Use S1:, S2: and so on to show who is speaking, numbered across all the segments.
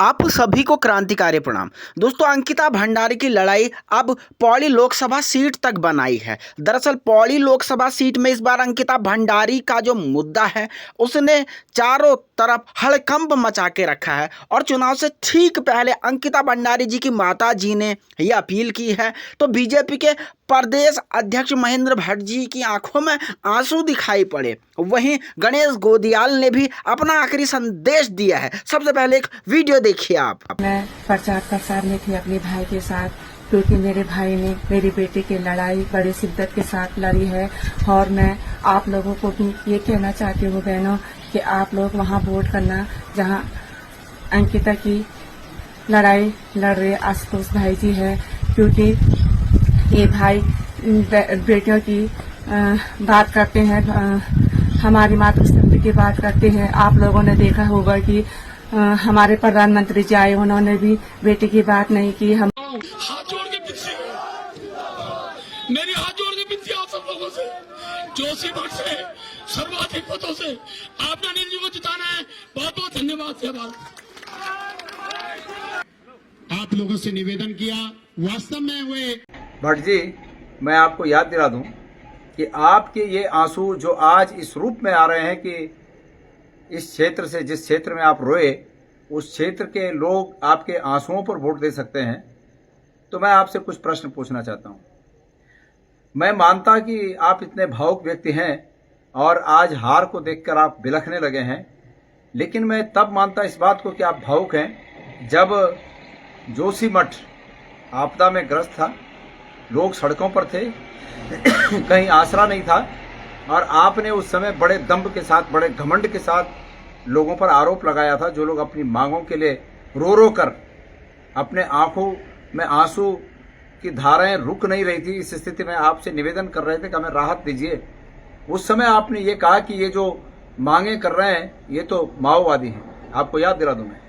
S1: आप सभी को क्रांतिकारी प्रणाम। दोस्तों, अंकिता भंडारी की लड़ाई अब पौड़ी लोकसभा सीट तक बनाई है। दरअसल पौड़ी लोकसभा सीट में इस बार अंकिता भंडारी का जो मुद्दा है उसने चारों तरफ हड़कंप मचा के रखा है और चुनाव से ठीक पहले अंकिता भंडारी जी की माता जी ने यह अपील की है तो बीजेपी के प्रदेश अध्यक्ष महेंद्र भट्ट जी की आंखों में आंसू दिखाई पड़े। वहीं गणेश गोदियाल ने भी अपना आखिरी संदेश दिया है। सबसे पहले एक वीडियो देखिए आप।
S2: मैं प्रचार प्रसार में थी अपने भाई के साथ, क्योंकि मेरे भाई ने मेरी बेटी की लड़ाई बड़ी शिद्दत के साथ लड़ी है। और मैं आप लोगों को भी ये कहना चाहती हूँ बहनों कि आप लोग वहाँ वोट करना जहाँ अंकिता की लड़ाई लड़ रहे आशुतोष भाई जी है, क्योंकि ये भाई बेटियों की बात करते हैं, हमारी मातृशक्ति की बात करते हैं। आप लोगों ने देखा होगा कि हमारे प्रधानमंत्री जी आए, उन्होंने भी बेटी की बात नहीं की। हम
S3: हाथ जोड़ के विनती, मेरी हाथ जोड़ के विनती आप सब लोगों से, जोशी मठ से सर्वाधिक मतों से आपने अनिल जी को जिताना है। बहुत बहुत धन्यवाद से आप लोगों से निवेदन किया, वास्तव में वे
S4: भट्ट जी, मैं आपको याद दिला दूं कि आपके ये आंसू जो आज इस रूप में आ रहे हैं कि इस क्षेत्र से, जिस क्षेत्र में आप रोए, उस क्षेत्र के लोग आपके आंसुओं पर वोट दे सकते हैं। तो मैं आपसे कुछ प्रश्न पूछना चाहता हूं। मैं मानता कि आप इतने भावुक व्यक्ति हैं और आज हार को देखकर आप बिलखने लगे हैं, लेकिन मैं तब मानता इस बात को कि आप भावुक हैं जब जोशीमठ आपदा में ग्रस्त था, लोग सड़कों पर थे, कहीं आसरा नहीं था, और आपने उस समय बड़े दम्भ के साथ, बड़े घमंड के साथ लोगों पर आरोप लगाया था, जो लोग अपनी मांगों के लिए रो रो कर अपने आंखों में आंसू की धाराएं रुक नहीं रही थी। इस स्थिति में आपसे निवेदन कर रहे थे कि हमें राहत दीजिए। उस समय आपने ये कहा कि ये जो मांगे कर रहे हैं ये तो माओवादी हैं। आपको याद दिला दूं मैं।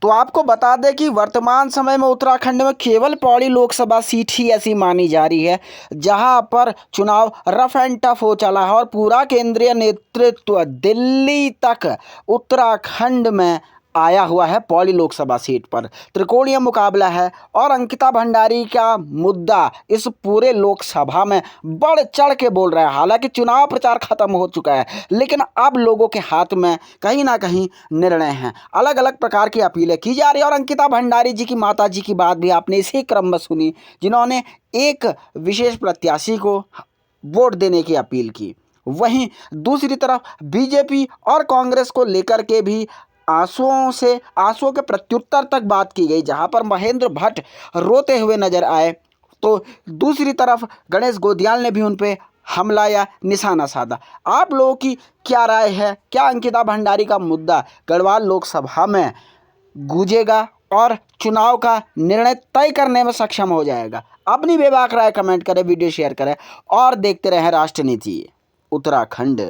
S1: तो आपको बता दें कि वर्तमान समय में उत्तराखंड में केवल पौड़ी लोकसभा सीट ही ऐसी मानी जा रही है जहां पर चुनाव रफ एंड टफ हो चला है और पूरा केंद्रीय नेतृत्व दिल्ली तक उत्तराखंड में आया हुआ है। पौड़ी लोकसभा सीट पर त्रिकोणीय मुकाबला है और अंकिता भंडारी का मुद्दा इस पूरे लोकसभा में बढ़ चढ़ के बोल रहा है। हालांकि चुनाव प्रचार खत्म हो चुका है, लेकिन अब लोगों के हाथ में कहीं ना कहीं निर्णय हैं। अलग अलग प्रकार की अपीलें की जा रही है और अंकिता भंडारी जी की माता जी की बात भी आपने इसी क्रम में सुनी, जिन्होंने एक विशेष प्रत्याशी को वोट देने की अपील की। वहीं दूसरी तरफ बीजेपी और कांग्रेस को लेकर के भी आंसुओं के प्रत्युत्तर तक बात की गई, जहां पर महेंद्र भट्ट रोते हुए नजर आए तो दूसरी तरफ गणेश गोदियाल ने भी उन पे हमला या निशाना साधा। आप लोगों की क्या राय है? क्या अंकिता भंडारी का मुद्दा गढ़वाल लोकसभा में गूंजेगा और चुनाव का निर्णय तय करने में सक्षम हो जाएगा? अपनी बेबाक राय कमेंट करें, वीडियो शेयर करें और देखते रहें राष्ट्रनीति उत्तराखंड।